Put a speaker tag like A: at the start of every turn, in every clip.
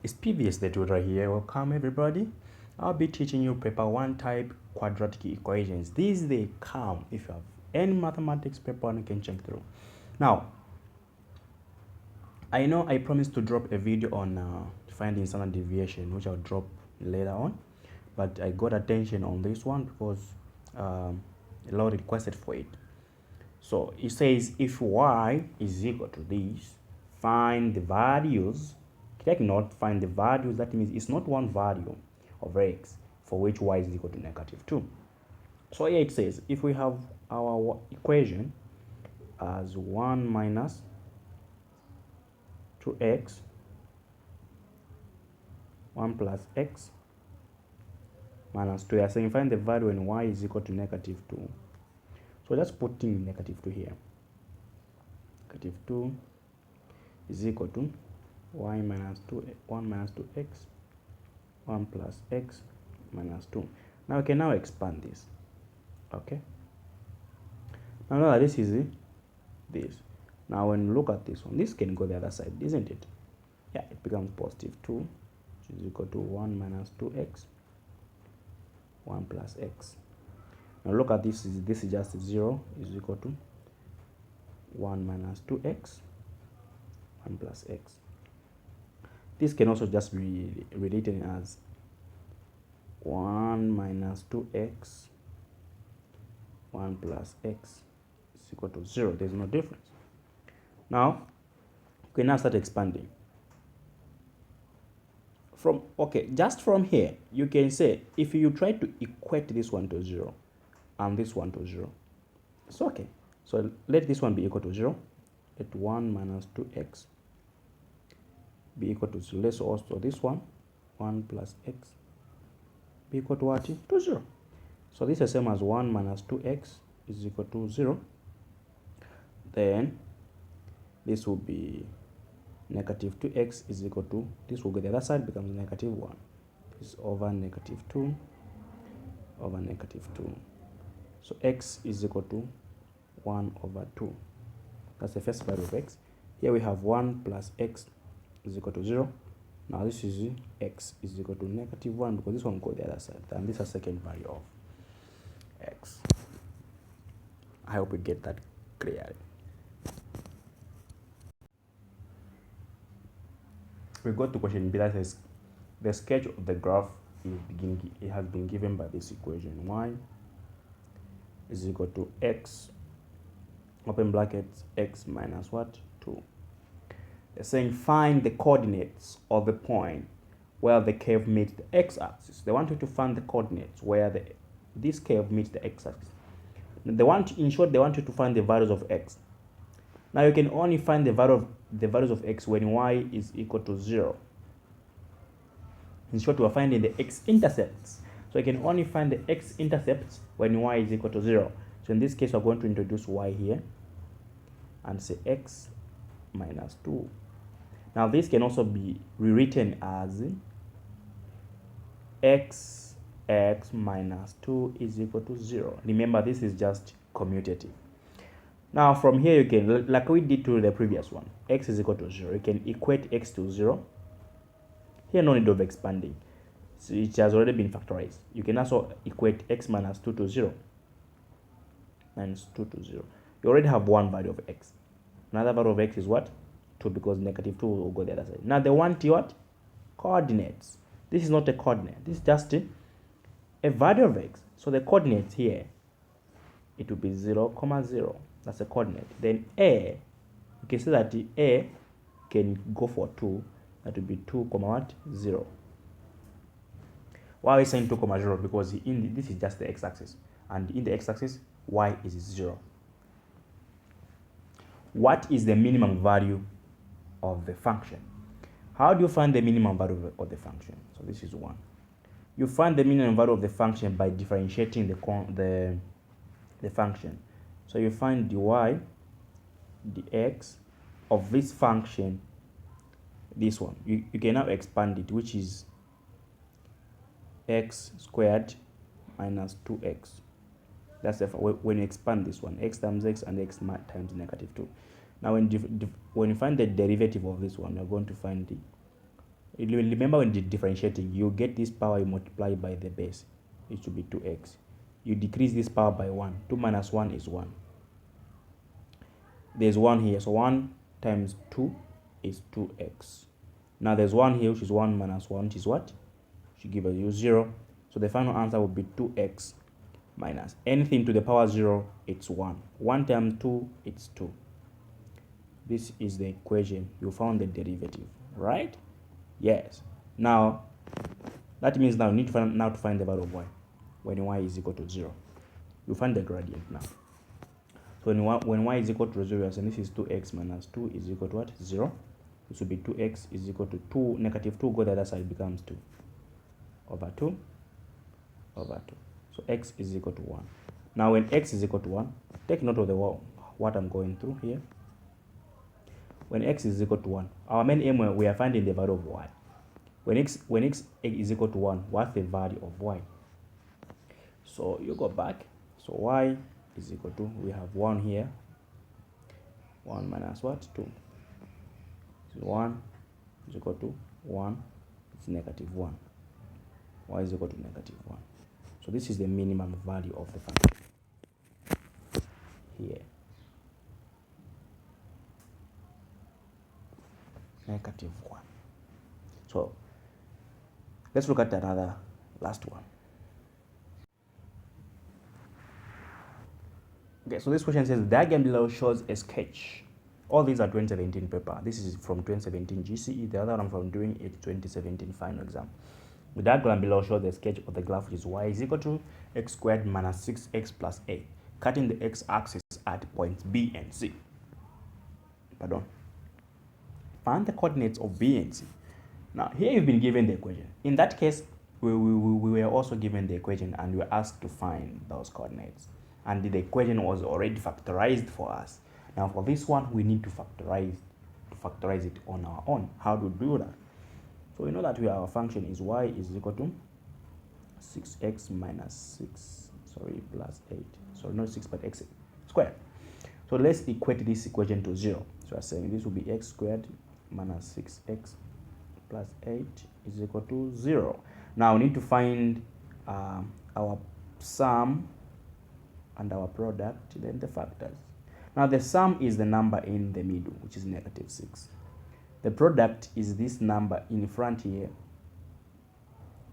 A: It's PVS the tutor here. Welcome everybody. I'll be teaching you paper 1 type quadratic equations. These they come if you have any mathematics paper 1 you can check through. Now, I know I promised to drop a video on finding standard deviation, which I'll drop later on, but I got attention on this one because a lot requested for it. So it says if y is equal to this, find the values. Take note, find the values. That means it's not one value of x for which y is equal to -2. So here it says if we have our equation as 1 minus 2x, 1 plus x minus 2. They are saying find the value when y is equal to -2. So just putting -2 here. -2 is equal to y minus 2, 1 minus 2x, 1 plus x minus 2. Now we can now expand this. Okay. Now this is this. Now when you look at this one, this can go the other side, isn't it? Yeah, it becomes +2, which is equal to 1 minus 2x, 1 plus x. Now look at this is just 0 is equal to 1 minus 2x, 1 plus x. This can also just be rewritten as 1 minus 2x, 1 plus x is equal to 0. There's no difference. Now, we can now start expanding. Just from here, you can say if you try to equate this one to 0 and this one to 0, it's okay. So let this one be equal to 0. Let 1 minus 2x be equal to 0. Let's also this one, 1 plus x, be equal to what? To 0. So this is the same as 1 minus 2x is equal to 0. Then this will be -2x is equal to, this will go the other side, becomes -1. This is over -2 over -2. So x is equal to 1 over 2. That's the first value of x. Here we have 1 plus x is equal to 0. Now this is x is equal to -1 because this one goes the other side. And this is a second value of x. I hope we get that clearly. We go to question B that says the sketch of the graph has been given by this equation. Y is equal to x, open brackets, x minus what? 2. They're saying find the coordinates of the point where the curve meets the x-axis. They want you to find the coordinates where this curve meets the x-axis. In short, they want you to find the values of x. Now you can only find the values of x when y is equal to 0. In short, we are finding the x-intercepts. So you can only find the x-intercepts when y is equal to 0. So in this case, we're going to introduce y here and say x minus 2. Now this can also be rewritten as x minus 2 is equal to 0. Remember, this is just commutative. Now from here you can, like we did to the previous one, x is equal to 0. You can equate x to 0. Here no need of expanding. So it has already been factorized. You can also equate x minus 2 to 0. Minus 2 to 0. You already have one value of x. Another value of x is what? 2, because -2 will go the other side. Now they want what? Coordinates. This is not a coordinate. This is just a value of x. So the coordinates here, it will be 0, 0. That's a coordinate. Then a, you can see that a can go for 2. That will be 2, 0. Why are we saying 2, 0? Because this is just the x-axis. And in the x-axis, y is 0. What is the minimum value of the function? How do you find the minimum value of the function? So this is 1. You find the minimum value of the function by differentiating the function. So you find dy dx of this function, this one. You can now expand it, which is x squared minus 2x. That's when you expand this one, x times x and x times -2. Now when you find the derivative of this one, you're going to find Remember when differentiating, you get this power, you multiply by the base, it should be 2x. You decrease this power by 1. 2 minus 1 is 1. There's 1 here, so 1 times 2 is 2x. Now there's 1 here, which is 1 minus 1, which is what? Should give you 0. So the final answer will be 2x minus anything to the power 0, it's 1. 1 times 2, it's 2. This is the equation. You found the derivative, right? Yes. Now, that means now you need to find the value of y when y is equal to 0. You find the gradient now. So when y is equal to 0, you're saying this is 2x minus 2 is equal to what? 0. This will be 2x is equal to 2. Negative 2 go the other side, becomes 2 over 2 over 2. So x is equal to 1. Now when x is equal to 1, take note of the what I'm going through here. When x is equal to 1, our main aim, we are finding the value of y. When x is equal to 1, what's the value of y? So you go back. So y is equal to, we have 1 here. 1 minus what? 2. So 1 is equal to 1. It's negative 1. Y is equal to negative 1. So this is the minimum value of the function here. Negative 1. So let's look at another last one. Okay, so this question says the diagram below shows a sketch. All these are 2017 paper. This is from 2017 GCE. The other one from doing it 2017 final exam. The diagram below shows the sketch of the graph, which is y is equal to x squared minus 6x plus a, cutting the x-axis at points B and C. Pardon. Find the coordinates of B and C. Now, here you've been given the equation. In that case, we were also given the equation and we were asked to find those coordinates. And the equation was already factorized for us. Now, for this one, we need to factorize it on our own. How do we do that? So we know that our function is y is equal to 6x minus 6, plus 8. Sorry, not 6, but x squared. So let's equate this equation to 0. So I'm saying this will be x squared minus 6x plus 8 is equal to 0. Now we need to find our sum and our product, then the factors. Now the sum is the number in the middle, which is negative 6. The product is this number in front here,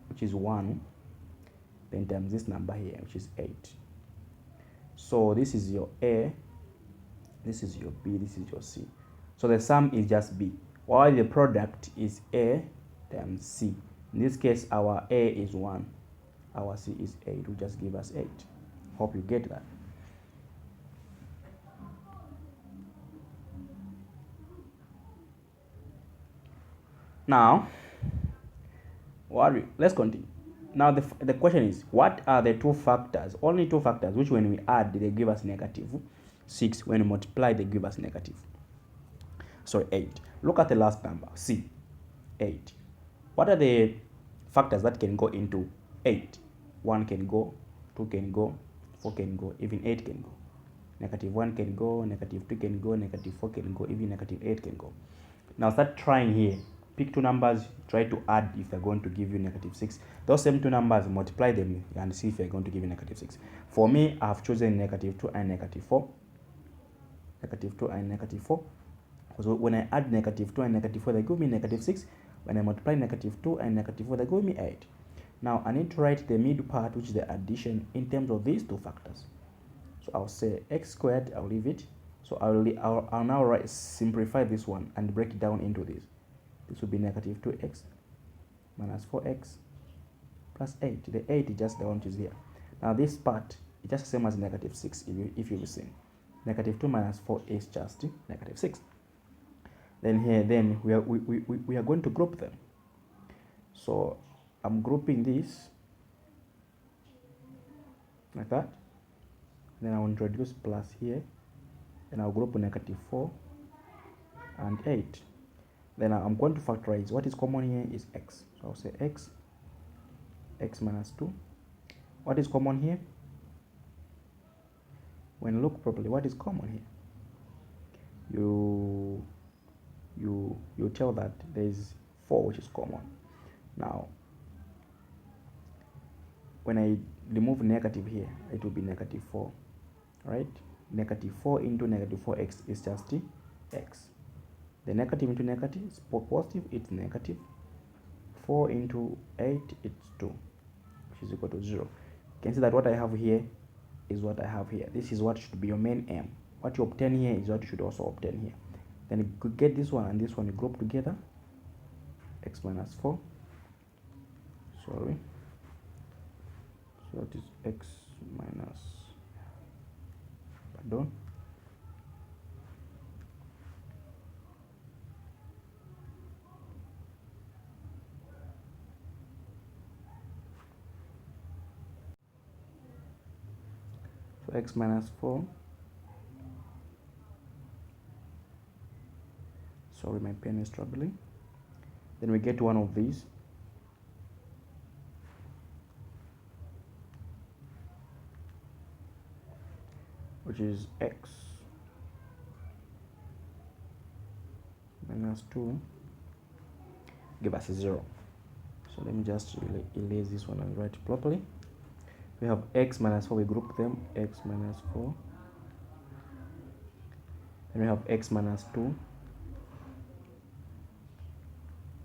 A: which is 1, then times this number here, which is 8. So this is your A, this is your B, this is your C. So the sum is just B, while the product is A times C. In this case, our A is 1, our C is 8, will just give us 8. Hope you get that. Now, let's continue. Now the question is, what are the two factors? Only two factors, which when we add, they give us negative 6. When we multiply, they give us negative. So 8. Look at the last number, C, 8. What are the factors that can go into 8? 1 can go, 2 can go, 4 can go, even 8 can go. Negative 1 can go, negative 2 can go, negative 4 can go, even negative 8 can go. Now start trying here. Pick two numbers, try to add if they're going to give you negative 6. Those same two numbers, multiply them and see if they're going to give you negative 6. For me, I have chosen negative 2 and negative 4. Negative 2 and negative 4. So when I add negative 2 and negative 4, they give me negative 6. When I multiply negative 2 and negative 4, they give me 8. Now I need to write the middle part, which is the addition, in terms of these two factors. So I'll say x squared, I'll leave it. So I'll now simplify this one and break it down into this. This will be negative 2x minus 4x plus 8. The 8 is just the one which is here. Now this part is just the same as negative 6 if you've seen. Negative 2 minus 4 is just negative 6. Then here, we are going to group them. So I'm grouping this like that. Then I'll introduce plus here. Then I'll group negative 4 and 8. Then I'm going to factorize. What is common here is x. So I'll say x minus 2. What is common here? When you look properly, what is common here? You tell that there is 4, which is common. Now, when I remove negative here, it will be negative 4, right? Negative 4 into negative 4x is just x. The negative into negative is positive, it's negative. 4 into 8, it's 2, which is equal to 0. You can see that what I have here is what I have here. This is what should be your main aim. What you obtain here is what you should also obtain here. Then you could get this one and this one, you group together. X minus 4. Sorry. So that is x minus, pardon. So x minus 4. Sorry, my pen is struggling. Then we get one of these. Which is x minus 2 give us a 0. So let me just erase this one and write it properly. We have x minus 4, we group them, x minus 4. Then we have x minus 2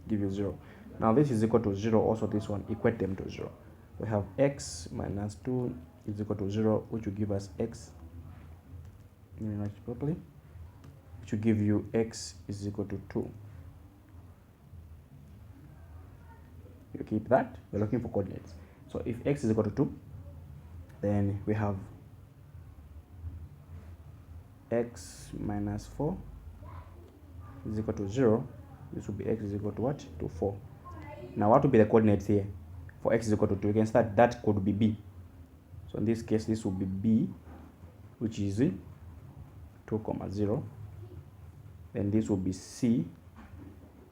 A: give you 0. Now this is equal to 0, also this one, equate them to 0. We have x minus 2 is equal to 0, which will give us x. Let me write it properly. Which will give you x is equal to 2. You keep that. We're looking for coordinates. So if x is equal to 2, then we have x minus 4 is equal to 0. This will be x is equal to what? To 4. Now what will be the coordinates here? For x is equal to 2, you can start that could be b. So in this case, this will be b, which is 2, 0. Then this will be c,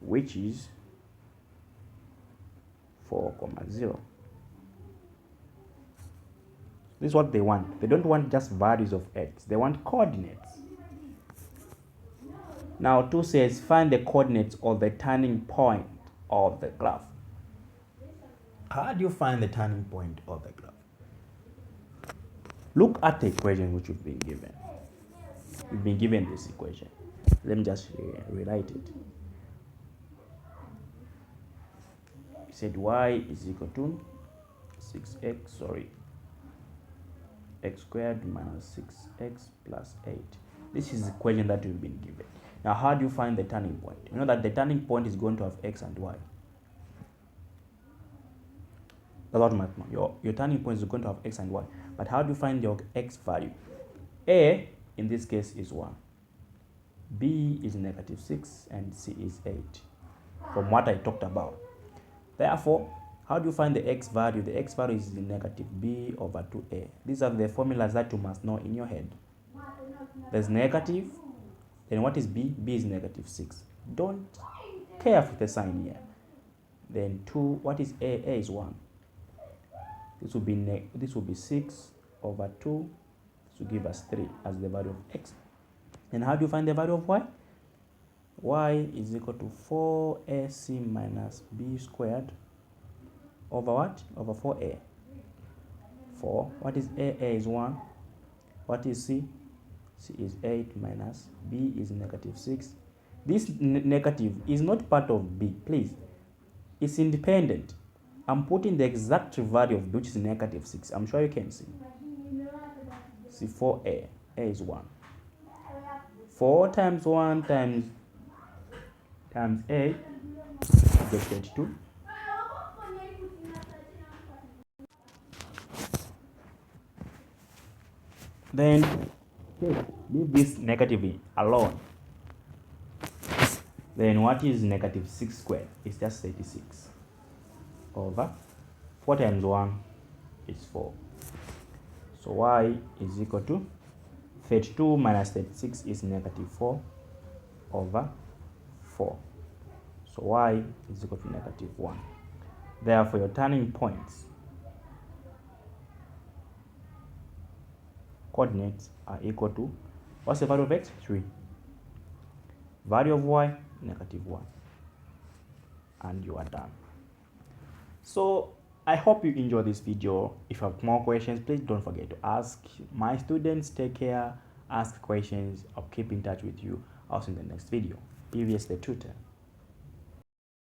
A: which is 4, 0. This is what they want. They don't want just values of x. They want coordinates. Now 2 says find the coordinates of the turning point of the graph. How do you find the turning point of the graph? Look at the equation which you've been given. You've been given this equation. Let me just rewrite it. We said y is equal to 6x, x squared minus 6x plus 8. This is the equation that we've been given. Now, how do you find the turning point? You know that the turning point is going to have x and y. That's what math. Your turning point is going to have x and y. But how do you find your x value? A, in this case, is 1. B is negative 6 and C is 8, from what I talked about. Therefore, how do you find the x value? The x value is the negative b over 2a. These are the formulas that you must know in your head. There's negative, then what is b? B is negative 6. Don't care for the sign here. Then 2, what is a? A is 1. This will be 6 over 2. This will give us 3 as the value of x. And how do you find the value of y? Y is equal to 4ac minus b squared over what? Over 4a. 4. What is a? A is 1. What is c? C is 8 minus b is negative 6. This negative is not part of b, please. It's independent. I'm putting the exact value of b, which is negative 6. I'm sure you can see. See 4a. A is 1. 4 times 1 times a is 32. Then leave this negative alone. Then what is negative 6 squared? It's just 36 over 4 times 1 is 4. So y is equal to 32 minus 36 is negative 4 over 4. So y is equal to negative 1. Therefore, your turning points coordinates are equal to, what's the value of x? 3. Value of y? Negative 1. and you are done. So I hope you enjoy this video. If you have more questions, please don't forget to ask. My students, take care, ask questions. I'll keep in touch with you. I'll see you in the next video. PVS the tutor.